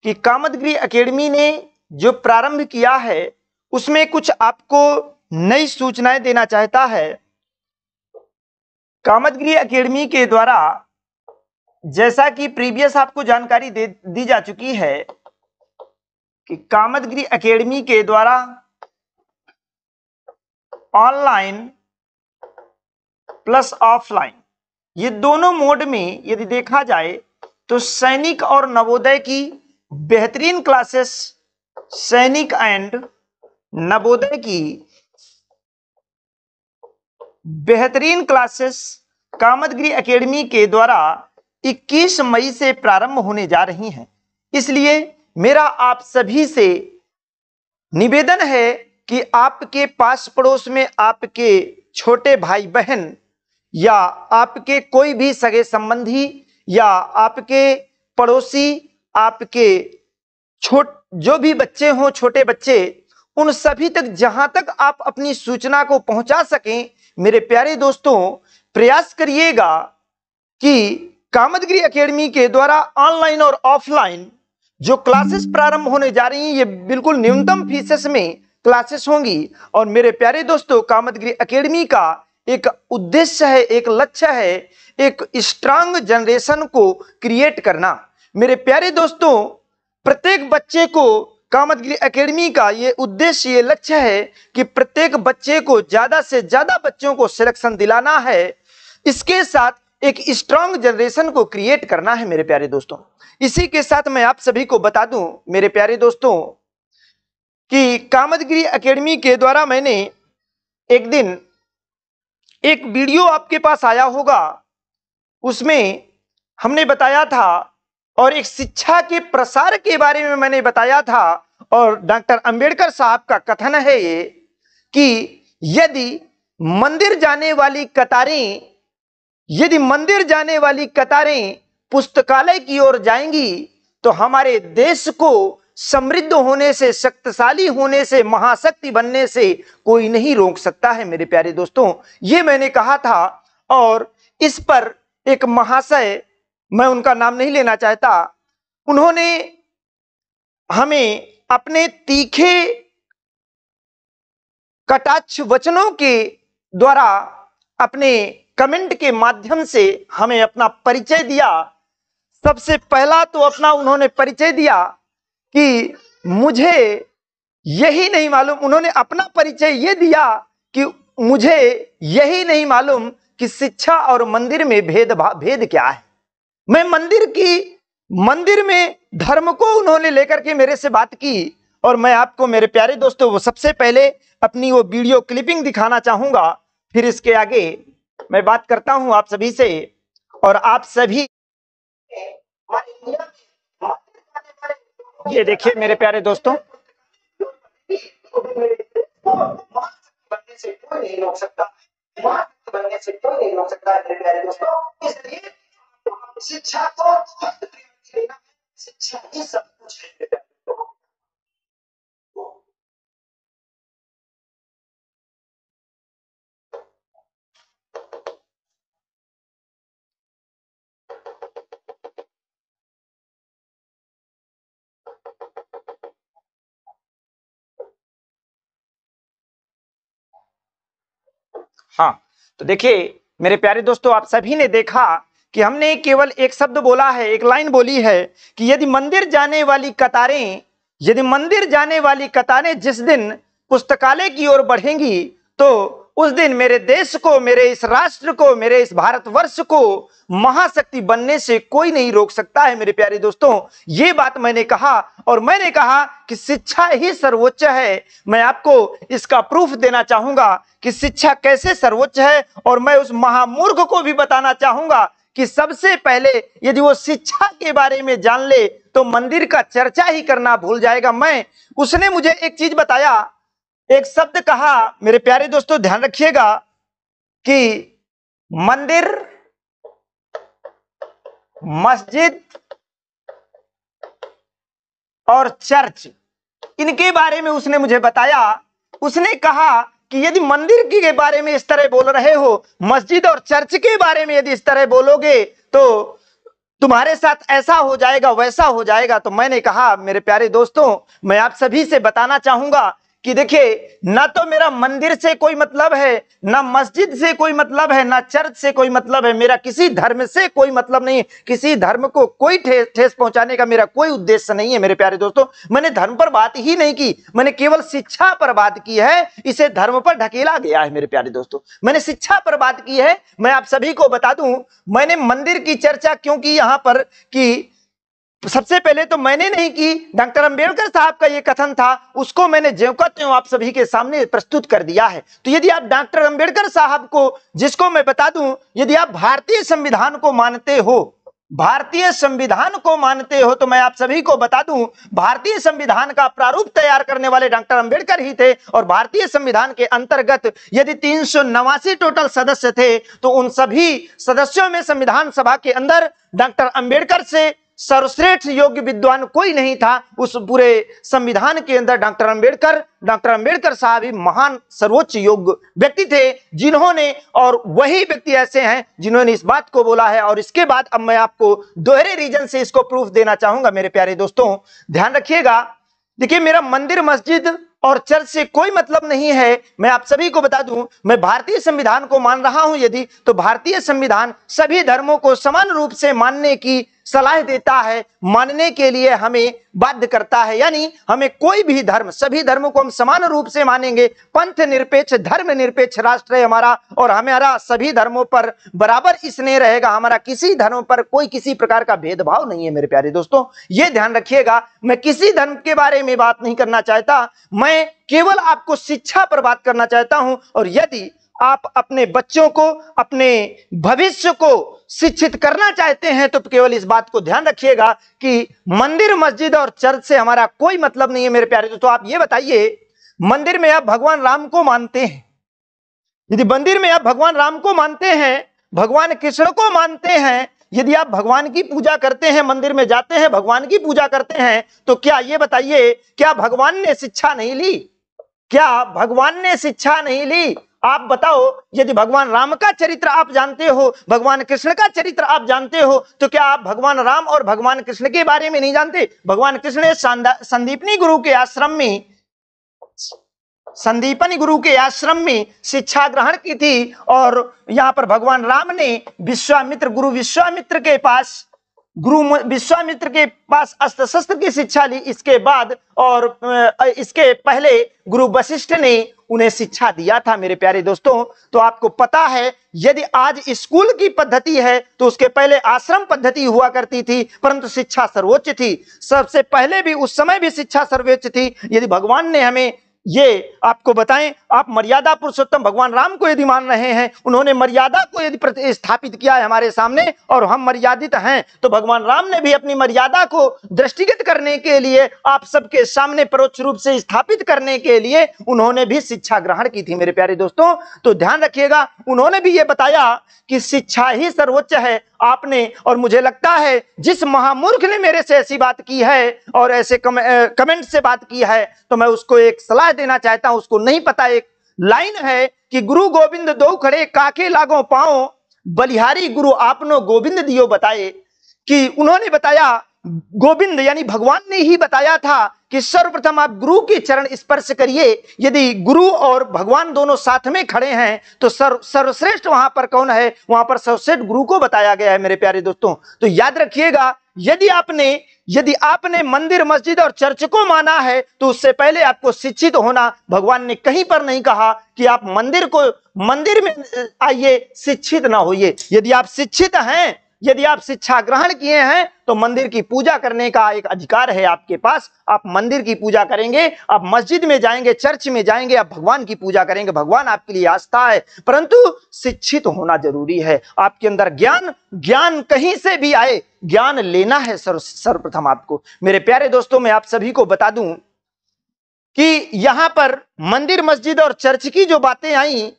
कि कामदगिरि एकेडमी ने जो प्रारंभ किया है उसमें कुछ आपको नई सूचनाएं देना चाहता है। कामदगिरि एकेडमी के द्वारा जैसा कि प्रीवियस आपको जानकारी दी जा चुकी है कि कामदगिरि एकेडमी के द्वारा ऑनलाइन प्लस ऑफलाइन ये दोनों मोड में यदि देखा जाए तो सैनिक और नवोदय की बेहतरीन क्लासेस, सैनिक एंड नवोदय की बेहतरीन क्लासेस कामदगिरि एकेडमी के द्वारा 21 मई से प्रारंभ होने जा रही हैं। इसलिए मेरा आप सभी से निवेदन है कि आपके पास पड़ोस में आपके छोटे भाई बहन या आपके कोई भी सगे संबंधी या आपके पड़ोसी, आपके जो भी बच्चे हों, छोटे बच्चे, उन सभी तक जहां तक आप अपनी सूचना को पहुंचा सकें, मेरे प्यारे दोस्तों प्रयास करिएगा कि कामदगिरि एकेडमी के द्वारा ऑनलाइन और ऑफलाइन जो क्लासेस प्रारंभ होने जा रही हैं ये बिल्कुल न्यूनतम फीसेस में क्लासेस होंगी। और मेरे प्यारे दोस्तों कामदगिरि एकेडमी का एक उद्देश्य है, एक लक्ष्य है, एक स्ट्रांग जनरेशन को क्रिएट करना। मेरे प्यारे दोस्तों प्रत्येक बच्चे को कामदगिरि एकेडमी का ये उद्देश्य, ये लक्ष्य है कि प्रत्येक बच्चे को ज्यादा से ज्यादा बच्चों को सिलेक्शन दिलाना है, इसके साथ एक स्ट्रांग जनरेशन को क्रिएट करना है। मेरे प्यारे दोस्तों इसी के साथ मैं आप सभी को बता दूं मेरे प्यारे दोस्तों कि कामदगिरि एकेडमी के द्वारा मैंने एक दिन एक वीडियो आपके पास आया होगा, उसमें हमने बताया था और एक शिक्षा के प्रसार के बारे में मैंने बताया था। और डॉक्टर अंबेडकर साहब का कथन है ये कि यदि मंदिर जाने वाली कतारें पुस्तकालय की ओर जाएंगी तो हमारे देश को समृद्ध होने से, शक्तिशाली होने से, महाशक्ति बनने से कोई नहीं रोक सकता है। मेरे प्यारे दोस्तों ये मैंने कहा था और इस पर एक महाशय, मैं उनका नाम नहीं लेना चाहता, उन्होंने हमें अपने तीखे कटाक्ष वचनों के द्वारा, अपने कमेंट के माध्यम से हमें अपना परिचय दिया। सबसे पहला तो अपना उन्होंने परिचय दिया कि मुझे यही नहीं मालूम, उन्होंने अपना परिचय ये दिया कि मुझे यही नहीं मालूम कि शिक्षा और मंदिर में भेद क्या है। मैं मंदिर में धर्म को उन्होंने लेकर के मेरे से बात की और मैं आपको मेरे प्यारे दोस्तों वो सबसे पहले अपनी वो वीडियो क्लिपिंग दिखाना चाहूंगा, फिर इसके आगे मैं बात करता हूं आप सभी से। और आप सभी ये देखिए मेरे प्यारे दोस्तों, बनने से कोई नहीं रोक सकता, बनने से कोई नहीं रोक सकता है मेरे प्यारे दोस्तों। इसलिए शिक्षा को शिक्षा ही सब कुछ है। हाँ तो देखिए मेरे प्यारे दोस्तों आप सभी ने देखा कि हमने केवल एक शब्द बोला है, एक लाइन बोली है कि यदि मंदिर जाने वाली कतारें जिस दिन पुस्तकालय की ओर बढ़ेंगी तो उस दिन मेरे देश को, मेरे इस राष्ट्र को, मेरे इस भारतवर्ष को महाशक्ति बनने से कोई नहीं रोक सकता है। मेरे प्यारे दोस्तों ये बात मैंने कहा और मैंने कहा कि शिक्षा ही सर्वोच्च है। मैं आपको इसका प्रूफ देना चाहूंगा कि शिक्षा कैसे सर्वोच्च है और मैं उस महामूर्ख को भी बताना चाहूंगा कि सबसे पहले यदि वो शिक्षा के बारे में जान ले तो मंदिर का चर्चा ही करना भूल जाएगा। उसने मुझे एक चीज बताया, एक शब्द कहा, मेरे प्यारे दोस्तों ध्यान रखिएगा कि मंदिर, मस्जिद और चर्च, इनके बारे में उसने मुझे बताया। उसने कहा कि यदि मंदिर के बारे में इस तरह बोल रहे हो, मस्जिद और चर्च के बारे में यदि इस तरह बोलोगे तो तुम्हारे साथ ऐसा हो जाएगा, वैसा हो जाएगा। तो मैंने कहा मेरे प्यारे दोस्तों, मैं आप सभी से बताना चाहूंगा कि देखिए, ना तो मेरा मंदिर से कोई मतलब है, ना मस्जिद से कोई मतलब है, ना चर्च से कोई मतलब है, मेरा किसी धर्म से कोई मतलब नहीं है, किसी धर्म को कोई ठेस पहुंचाने का मेरा कोई उद्देश्य नहीं है मेरे प्यारे दोस्तों। मैंने धर्म पर बात ही नहीं की, मैंने केवल शिक्षा पर बात की है। इसे धर्म पर ढकेला गया है मेरे प्यारे दोस्तों, मैंने शिक्षा पर बात की है। मैं आप सभी को बता दूं, मैंने मंदिर की चर्चा क्यों की यहां पर कि सबसे पहले तो मैंने नहीं की, डॉक्टर अंबेडकर साहब का ये कथन था, उसको मैंने ज्यों का त्यों आप सभी के सामने प्रस्तुत कर दिया है। तो यदि आप डॉक्टर अंबेडकर साहब को, जिसको मैं बता दूं, यदि आप भारतीय संविधान को मानते हो, भारतीय संविधान को मानते हो, तो मैं आप सभी को बता दूं, भारतीय संविधान का प्रारूप तैयार करने वाले डॉक्टर अंबेडकर ही थे। और भारतीय संविधान के अंतर्गत यदि 389 टोटल सदस्य थे, तो उन सभी सदस्यों में संविधान सभा के अंदर डॉक्टर अंबेडकर से सर्वश्रेष्ठ योग्य विद्वान कोई नहीं था। उस पूरे संविधान के अंदर डॉक्टर अंबेडकर साहब ही महान सर्वोच्च योग्य व्यक्ति थे, जिन्होंने, और वही व्यक्ति ऐसे हैं जिन्होंने इस बात को बोला है। और इसके बाद अब मैं आपको दोहरे रीजन से इसको प्रूफ देना चाहूंगा मेरे प्यारे दोस्तों, ध्यान रखिएगा। देखिए, मेरा मंदिर, मस्जिद और चर्च से कोई मतलब नहीं है। मैं आप सभी को बता दूं, मैं भारतीय संविधान को मान रहा हूं यदि, तो भारतीय संविधान सभी धर्मों को समान रूप से मानने की सलाह देता है, मानने के लिए हमें बाध्य करता है। यानी हमें कोई भी धर्म, सभी धर्मों को हम समान रूप से मानेंगे। पंथ निरपेक्ष, धर्म निरपेक्ष राष्ट्र है हमारा, और हमारा सभी धर्मों पर बराबर स्नेह रहेगा। हमारा किसी धर्म पर कोई किसी प्रकार का भेदभाव नहीं है मेरे प्यारे दोस्तों, ये ध्यान रखिएगा। मैं किसी धर्म के बारे में बात नहीं करना चाहता, मैं केवल आपको शिक्षा पर बात करना चाहता हूं। और यदि आप अपने बच्चों को, अपने भविष्य को शिक्षित करना चाहते हैं, तो केवल इस बात को ध्यान रखिएगा कि मंदिर, मस्जिद और चर्च से हमारा कोई मतलब नहीं है मेरे प्यारे दोस्तों। आप ये बताइए, मंदिर में आप भगवान राम को मानते हैं, यदि मंदिर में आप भगवान राम को मानते हैं, भगवान कृष्ण को मानते हैं, यदि आप भगवान की पूजा करते हैं, मंदिर में जाते हैं, भगवान की पूजा करते हैं, तो क्या ये बताइए, क्या भगवान ने शिक्षा नहीं ली? क्या भगवान ने शिक्षा नहीं ली? आप बताओ, यदि भगवान राम का चरित्र आप जानते हो, भगवान कृष्ण का चरित्र आप जानते हो, तो क्या आप भगवान राम और भगवान कृष्ण के बारे में नहीं जानते? भगवान कृष्ण ने संदीपनी गुरु के आश्रम में शिक्षा ग्रहण की थी, और यहां पर भगवान राम ने गुरु विश्वामित्र के पास अस्त्र शस्त्र की शिक्षा ली। इसके बाद और इसके पहले गुरु वशिष्ठ ने उन्हें शिक्षा दिया था मेरे प्यारे दोस्तों। तो आपको पता है, यदि आज स्कूल की पद्धति है, तो उसके पहले आश्रम पद्धति हुआ करती थी, परंतु शिक्षा सर्वोच्च थी। सबसे पहले भी, उस समय भी शिक्षा सर्वोच्च थी। यदि भगवान ने हमें, ये आपको बताएं, आप मर्यादा पुरुषोत्तम भगवान राम को यदि मान रहे हैं, उन्होंने मर्यादा को यदि स्थापित किया है हमारे सामने, और हम मर्यादित हैं, तो भगवान राम ने भी अपनी मर्यादा को दृष्टिगत करने के लिए, आप सबके सामने परोक्ष रूप से स्थापित करने के लिए, उन्होंने भी शिक्षा ग्रहण की थी मेरे प्यारे दोस्तों। तो ध्यान रखिएगा, उन्होंने भी ये बताया कि शिक्षा ही सर्वोच्च है। आपने, और मुझे लगता है जिस महामूर्ख ने मेरे से ऐसी बात की है और ऐसे कमेंट से बात की है, तो मैं उसको एक सलाह देना चाहता हूं। उसको नहीं पता, एक लाइन है कि गुरु गोविंद दो खड़े काके लागो पाओ, बलिहारी गुरु आपनो गोविंद दियो बताए। कि उन्होंने बताया, गोविंद यानी भगवान ने ही बताया था कि सर्वप्रथम आप गुरु के चरण स्पर्श करिए। यदि गुरु और भगवान दोनों साथ में खड़े हैं, तो सर्वश्रेष्ठ वहां पर कौन है? वहां पर सर्वश्रेष्ठ गुरु को बताया गया है मेरे प्यारे दोस्तों। तो याद रखिएगा, यदि आपने मंदिर, मस्जिद और चर्च को माना है, तो उससे पहले आपको शिक्षित होना। भगवान ने कहीं पर नहीं कहा कि आप मंदिर में आइए, शिक्षित ना होइए। यदि आप शिक्षित हैं, यदि आप शिक्षा ग्रहण किए हैं, तो मंदिर की पूजा करने का एक अधिकार है आपके पास। आप मंदिर की पूजा करेंगे, आप मस्जिद में जाएंगे, चर्च में जाएंगे, आप भगवान की पूजा करेंगे, भगवान आपके लिए आस्था है। परंतु शिक्षित होना जरूरी है। आपके अंदर ज्ञान कहीं से भी आए, ज्ञान लेना है सर्वप्रथम आपको। मेरे प्यारे दोस्तों, मैं आप सभी को बता दूं कि यहां पर मंदिर, मस्जिद और चर्च की जो बातें आई,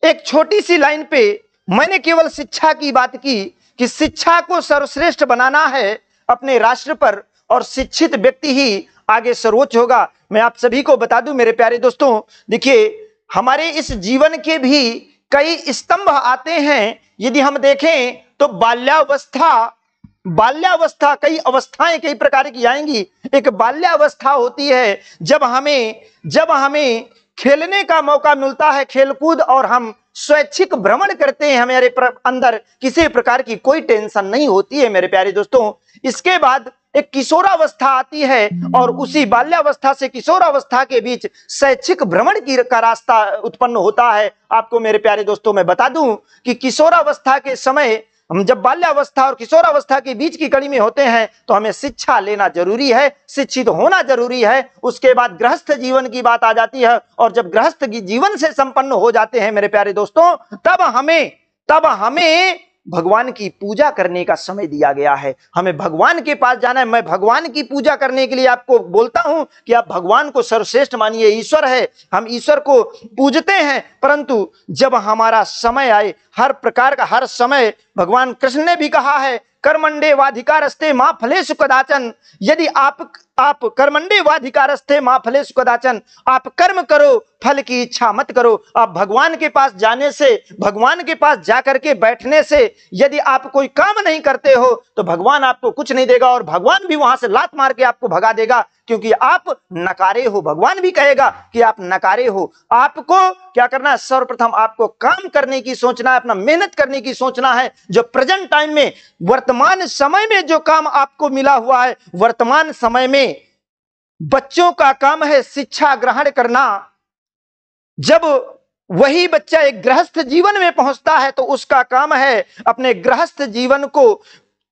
एक छोटी सी लाइन पे मैंने केवल शिक्षा की बात की कि शिक्षा को सर्वश्रेष्ठ बनाना है अपने राष्ट्र पर, और शिक्षित व्यक्ति ही आगे सर्वोच्च होगा। मैं आप सभी को बता दूं मेरे प्यारे दोस्तों, देखिए, हमारे इस जीवन के भी कई स्तंभ आते हैं। यदि हम देखें तो बाल्यावस्था, बाल्यावस्था, कई अवस्थाएं कई प्रकार की आएंगी। एक बाल्यावस्था होती है जब हमें खेलने का मौका मिलता है, खेलकूद, और हम स्वैच्छिक भ्रमण करते हैं, हमारे अंदर किसी प्रकार की कोई टेंशन नहीं होती है मेरे प्यारे दोस्तों। इसके बाद एक किशोरावस्था आती है, और उसी बाल्यावस्था से किशोरावस्था के बीच शैक्षिक भ्रमण का रास्ता उत्पन्न होता है। आपको मेरे प्यारे दोस्तों मैं बता दूं कि किशोरावस्था के समय हम जब बाल्यावस्था और किशोरावस्था के बीच की कड़ी में होते हैं तो हमें शिक्षा लेना जरूरी है, शिक्षित होना जरूरी है। उसके बाद गृहस्थ जीवन की बात आ जाती है, और जब गृहस्थ जीवन से संपन्न हो जाते हैं मेरे प्यारे दोस्तों, तब हमें भगवान की पूजा करने का समय दिया गया है। हमें भगवान के पास जाना है। मैं भगवान की पूजा करने के लिए आपको बोलता हूं कि आप भगवान को सर्वश्रेष्ठ मानिए। ईश्वर है, हम ईश्वर को पूजते हैं, परंतु जब हमारा समय आए, हर प्रकार का हर समय, भगवान कृष्ण ने भी कहा है कर्मण्डेवाधिकारस्ते मा फलेषु कदाचन। यदि आप कर्मण्डेवाधिकारस्ते मा फलेषु कदाचन, आप कर्म करो, फल की इच्छा मत करो। आप भगवान के पास जाने से, भगवान के पास जाकर के बैठने से यदि आप कोई काम नहीं करते हो तो भगवान आपको कुछ नहीं देगा, और भगवान भी वहां से लात मार के आपको भगा देगा, क्योंकि आप नकारे हो। भगवान भी कहेगा कि आप नकारे हो। आपको क्या करना है? सर्वप्रथम आपको काम करने की सोचना है, अपना मेहनत करने की सोचना है। जो प्रेजेंट टाइम में, वर्तमान समय में जो काम आपको मिला हुआ है, वर्तमान समय में बच्चों का काम है शिक्षा ग्रहण करना। जब वही बच्चा एक गृहस्थ जीवन में पहुंचता है तो उसका काम है अपने गृहस्थ जीवन को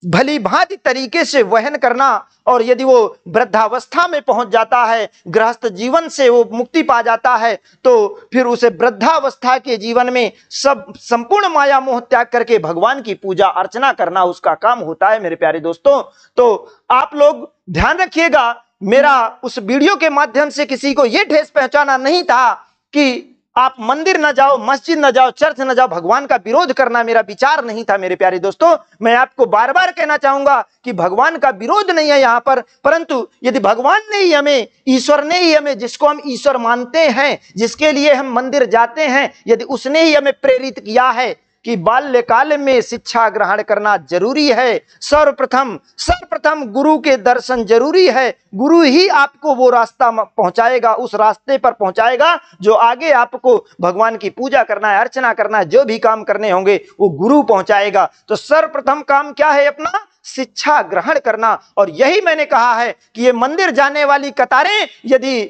भली भांति तरीके से वहन करना, और यदि वो वृद्धावस्था में पहुंच जाता है, गृहस्थ जीवन से वो मुक्ति पा जाता है, तो फिर उसे वृद्धावस्था के जीवन में संपूर्ण माया मोह त्याग करके भगवान की पूजा अर्चना करना उसका काम होता है मेरे प्यारे दोस्तों। तो आप लोग ध्यान रखिएगा, मेरा उस वीडियो के माध्यम से किसी को यह ठेस पहुंचाना नहीं था कि आप मंदिर न जाओ, मस्जिद न जाओ, चर्च न जाओ। भगवान का विरोध करना मेरा विचार नहीं था मेरे प्यारे दोस्तों। मैं आपको बार बार कहना चाहूंगा कि भगवान का विरोध नहीं है यहां पर, परंतु यदि भगवान ने ही हमें, ईश्वर ने ही हमें, जिसको हम ईश्वर मानते हैं, जिसके लिए हम मंदिर जाते हैं, यदि उसने ही हमें प्रेरित किया है कि बाल्यकाल में शिक्षा ग्रहण करना जरूरी है, सर्वप्रथम गुरु के दर्शन जरूरी है। गुरु ही आपको वो रास्ता पहुंचाएगा, उस रास्ते पर पहुंचाएगा जो आगे आपको भगवान की पूजा करना है, अर्चना करना है, जो भी काम करने होंगे वो गुरु पहुंचाएगा। तो सर्वप्रथम काम क्या है? अपना शिक्षा ग्रहण करना। और यही मैंने कहा है कि ये मंदिर जाने वाली कतारें यदि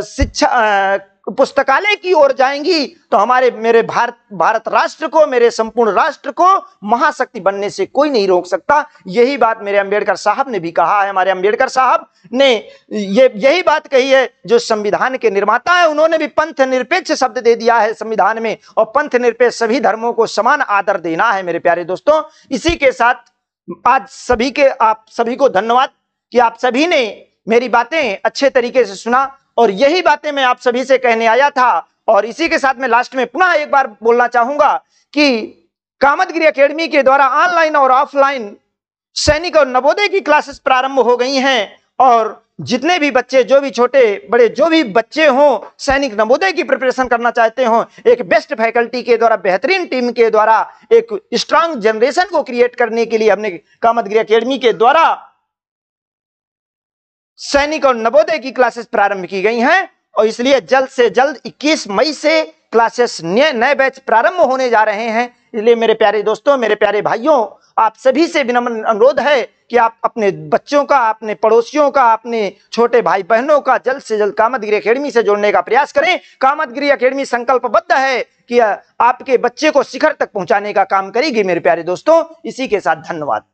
शिक्षा पुस्तकालय की ओर जाएंगी तो मेरे भारत राष्ट्र को, मेरे संपूर्ण राष्ट्र को महाशक्ति बनने से कोई नहीं रोक सकता। यही बात मेरे अंबेडकर साहब ने भी कहा है। हमारे अंबेडकर साहब ने यही बात कही है, जो संविधान के निर्माता है। उन्होंने भी पंथ निरपेक्ष शब्द दे दिया है संविधान में, और पंथ निरपेक्ष सभी धर्मों को समान आदर देना है मेरे प्यारे दोस्तों। इसी के साथ आज आप सभी को धन्यवाद कि आप सभी ने मेरी बातें अच्छे तरीके से सुना, और यही बातें मैं आप सभी से कहने आया था। और इसी के साथ मैं लास्ट में पुनः एक बार बोलना चाहूंगा कि कामदगिरी एकेडमी के द्वारा ऑनलाइन और ऑफलाइन सैनिक और नवोदय की क्लासेस प्रारंभ हो गई हैं, और जितने भी बच्चे, जो भी छोटे बड़े जो भी बच्चे हों, सैनिक नवोदय की प्रिपरेशन करना चाहते हों, एक बेस्ट फैकल्टी के द्वारा, बेहतरीन टीम के द्वारा एक स्ट्रांग जनरेशन को क्रिएट करने के लिए हमने कामदगिरी एकेडमी के द्वारा सैनिक और नवोदय की क्लासेस प्रारंभ की गई हैं। और इसलिए जल्द से जल्द 21 मई से क्लासेस नए बैच प्रारंभ होने जा रहे हैं। इसलिए मेरे प्यारे दोस्तों, मेरे प्यारे भाइयों, आप सभी से विनम्र अनुरोध है कि आप अपने बच्चों का, अपने पड़ोसियों का, अपने छोटे भाई बहनों का जल्द से जल्द कामदगिरी एकेडमी से जोड़ने का प्रयास करें। कामदगिरी एकेडमी संकल्पबद्ध है कि आपके बच्चे को शिखर तक पहुंचाने का काम करेगी मेरे प्यारे दोस्तों। इसी के साथ धन्यवाद।